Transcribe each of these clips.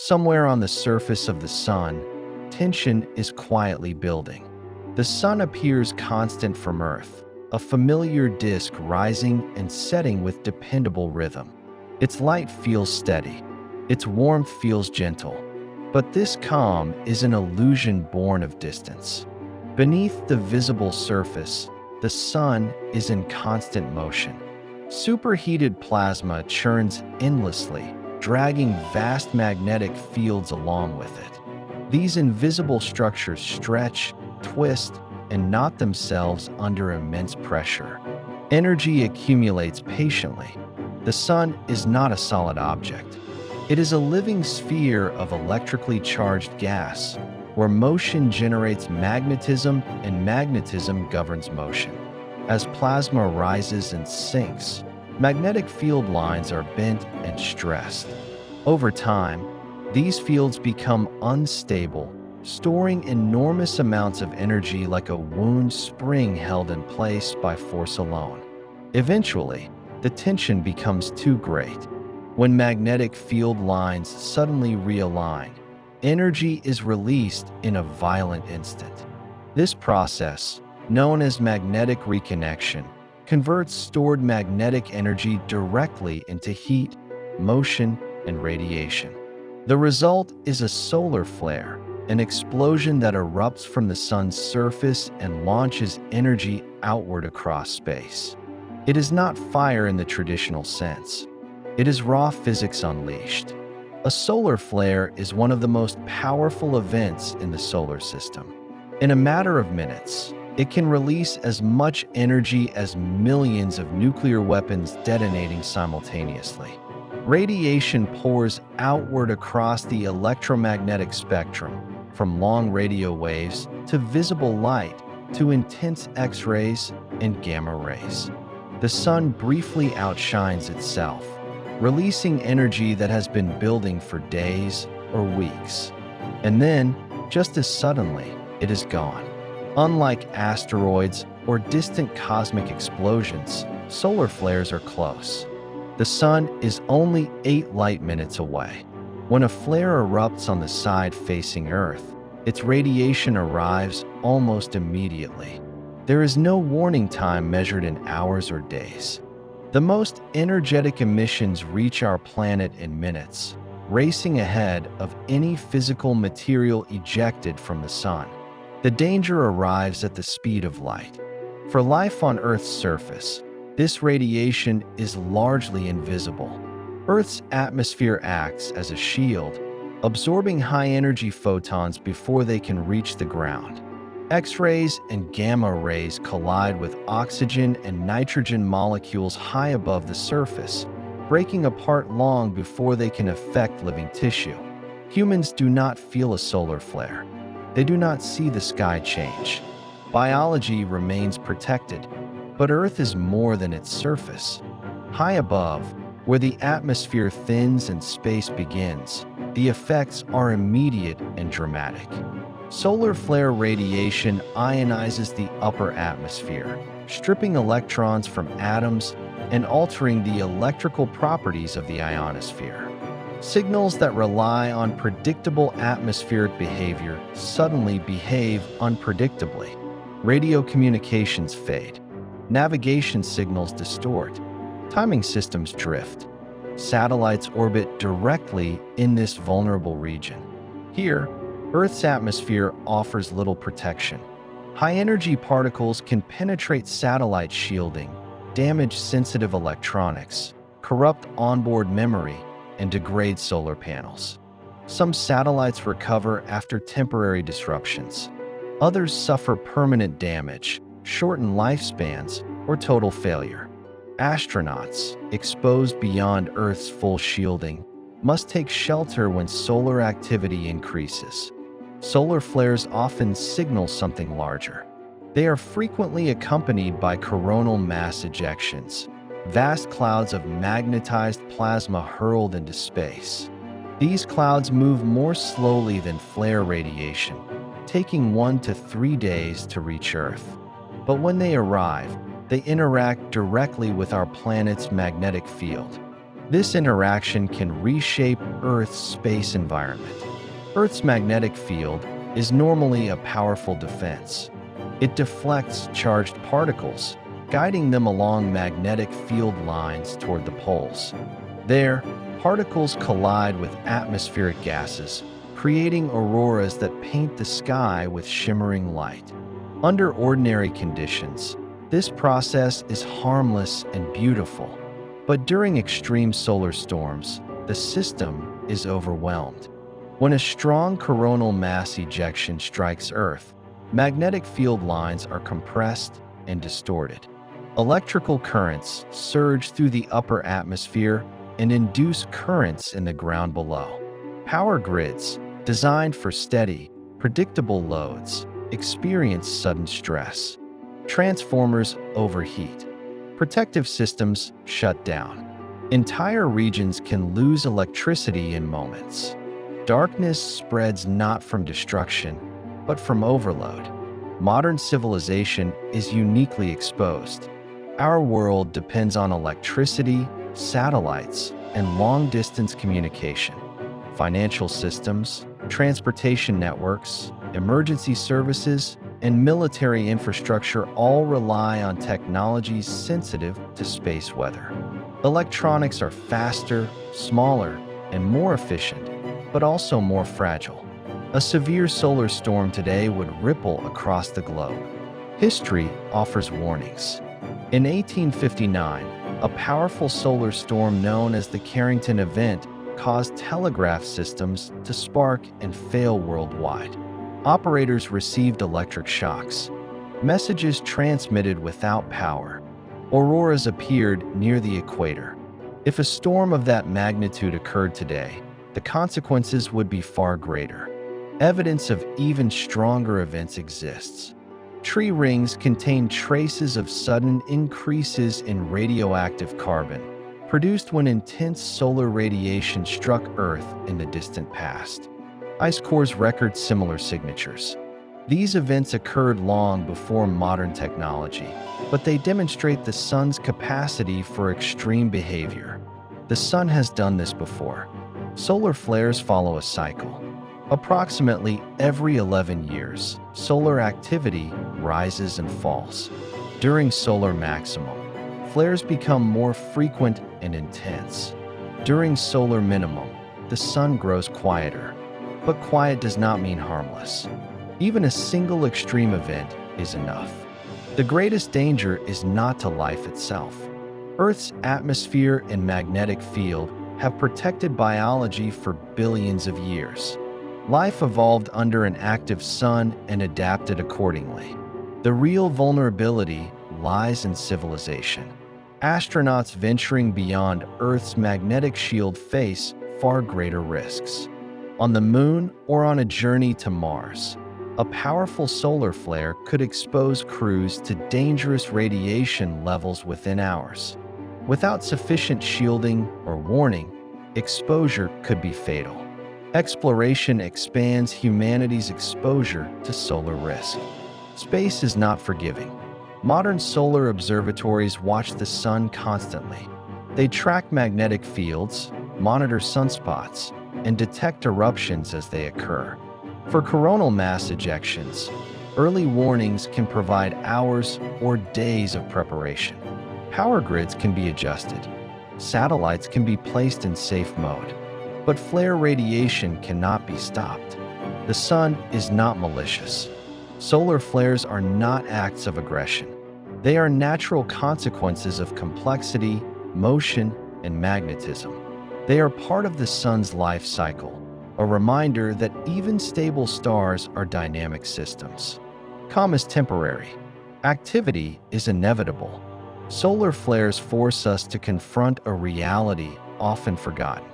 Somewhere on the surface of the sun, tension is quietly building. The sun appears constant from Earth, a familiar disk rising and setting with dependable rhythm. Its light feels steady, its warmth feels gentle, but this calm is an illusion born of distance. Beneath the visible surface, the sun is in constant motion. Superheated plasma churns endlessly, dragging vast magnetic fields along with it. These invisible structures stretch, twist, and knot themselves under immense pressure. Energy accumulates patiently. The sun is not a solid object. It is a living sphere of electrically charged gas, where motion generates magnetism and magnetism governs motion. As plasma rises and sinks, magnetic field lines are bent and stressed. Over time, these fields become unstable, storing enormous amounts of energy like a wound spring held in place by force alone. Eventually, the tension becomes too great. When magnetic field lines suddenly realign, energy is released in a violent instant. This process, known as magnetic reconnection, converts stored magnetic energy directly into heat, motion, and radiation. The result is a solar flare, an explosion that erupts from the sun's surface and launches energy outward across space. It is not fire in the traditional sense. It is raw physics unleashed. A solar flare is one of the most powerful events in the solar system. In a matter of minutes, it can release as much energy as millions of nuclear weapons detonating simultaneously. Radiation pours outward across the electromagnetic spectrum, from long radio waves to visible light to intense X-rays and gamma rays. The sun briefly outshines itself, releasing energy that has been building for days or weeks. And then, just as suddenly, it is gone. Unlike asteroids or distant cosmic explosions, solar flares are close. The sun is only 8 light minutes away. When a flare erupts on the side facing Earth, its radiation arrives almost immediately. There is no warning time measured in hours or days. The most energetic emissions reach our planet in minutes, racing ahead of any physical material ejected from the sun. The danger arrives at the speed of light. For life on Earth's surface, this radiation is largely invisible. Earth's atmosphere acts as a shield, absorbing high-energy photons before they can reach the ground. X-rays and gamma rays collide with oxygen and nitrogen molecules high above the surface, breaking apart long before they can affect living tissue. Humans do not feel a solar flare. They do not see the sky change. Biology remains protected, but Earth is more than its surface. High above, where the atmosphere thins and space begins, the effects are immediate and dramatic. Solar flare radiation ionizes the upper atmosphere, stripping electrons from atoms and altering the electrical properties of the ionosphere. Signals that rely on predictable atmospheric behavior suddenly behave unpredictably. Radio communications fade. Navigation signals distort. Timing systems drift. Satellites orbit directly in this vulnerable region. Here, Earth's atmosphere offers little protection. High-energy particles can penetrate satellite shielding, damage sensitive electronics, corrupt onboard memory, and degrade solar panels. Some satellites recover after temporary disruptions. Others suffer permanent damage, shortened lifespans, or total failure. Astronauts, exposed beyond Earth's full shielding, must take shelter when solar activity increases. Solar flares often signal something larger. They are frequently accompanied by coronal mass ejections, vast clouds of magnetized plasma hurled into space. These clouds move more slowly than flare radiation, taking 1 to 3 days to reach Earth. But when they arrive, they interact directly with our planet's magnetic field. This interaction can reshape Earth's space environment. Earth's magnetic field is normally a powerful defense. It deflects charged particles, guiding them along magnetic field lines toward the poles. There, particles collide with atmospheric gases, creating auroras that paint the sky with shimmering light. Under ordinary conditions, this process is harmless and beautiful. But during extreme solar storms, the system is overwhelmed. When a strong coronal mass ejection strikes Earth, magnetic field lines are compressed and distorted. Electrical currents surge through the upper atmosphere and induce currents in the ground below. Power grids, designed for steady, predictable loads, experience sudden stress. Transformers overheat. Protective systems shut down. Entire regions can lose electricity in moments. Darkness spreads not from destruction, but from overload. Modern civilization is uniquely exposed. Our world depends on electricity, satellites, and long-distance communication. Financial systems, transportation networks, emergency services, and military infrastructure all rely on technologies sensitive to space weather. Electronics are faster, smaller, and more efficient, but also more fragile. A severe solar storm today would ripple across the globe. History offers warnings. In 1859, a powerful solar storm known as the Carrington event caused telegraph systems to spark and fail worldwide. Operators received electric shocks. Messages transmitted without power. Auroras appeared near the equator. If a storm of that magnitude occurred today, the consequences would be far greater. Evidence of even stronger events exists. Tree rings contain traces of sudden increases in radioactive carbon, produced when intense solar radiation struck Earth in the distant past. Ice cores record similar signatures. These events occurred long before modern technology, but they demonstrate the sun's capacity for extreme behavior. The sun has done this before. Solar flares follow a cycle. Approximately every 11 years, solar activity rises and falls. During solar maximum, flares become more frequent and intense. During solar minimum, the sun grows quieter. But quiet does not mean harmless. Even a single extreme event is enough. The greatest danger is not to life itself. Earth's atmosphere and magnetic field have protected biology for billions of years. Life evolved under an active sun and adapted accordingly. The real vulnerability lies in civilization. Astronauts venturing beyond Earth's magnetic shield face far greater risks. On the Moon or on a journey to Mars, a powerful solar flare could expose crews to dangerous radiation levels within hours. Without sufficient shielding or warning, exposure could be fatal. Exploration expands humanity's exposure to solar risk. Space is not forgiving. Modern solar observatories watch the sun constantly. They track magnetic fields, monitor sunspots, and detect eruptions as they occur. For coronal mass ejections, early warnings can provide hours or days of preparation. Power grids can be adjusted. Satellites can be placed in safe mode. But flare radiation cannot be stopped. The sun is not malicious. Solar flares are not acts of aggression. They are natural consequences of complexity, motion, and magnetism. They are part of the sun's life cycle, a reminder that even stable stars are dynamic systems. Calm is temporary. Activity is inevitable. Solar flares force us to confront a reality often forgotten.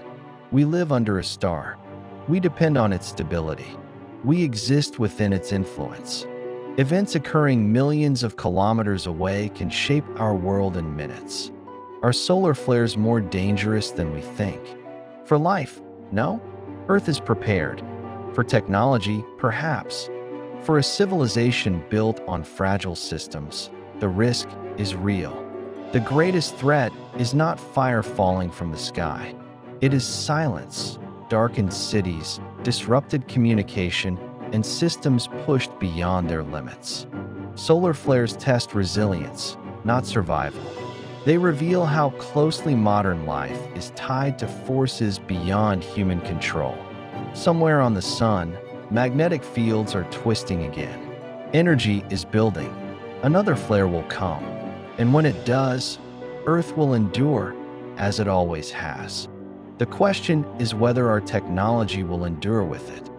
We live under a star. We depend on its stability. We exist within its influence. Events occurring millions of kilometers away can shape our world in minutes. Are solar flares more dangerous than we think? For life, no. Earth is prepared. For technology, perhaps. For a civilization built on fragile systems, the risk is real. The greatest threat is not fire falling from the sky. It is silence, darkened cities, disrupted communication, and systems pushed beyond their limits. Solar flares test resilience, not survival. They reveal how closely modern life is tied to forces beyond human control. Somewhere on the sun, magnetic fields are twisting again. Energy is building. Another flare will come. And when it does, Earth will endure, as it always has. The question is whether our technology will endure with it.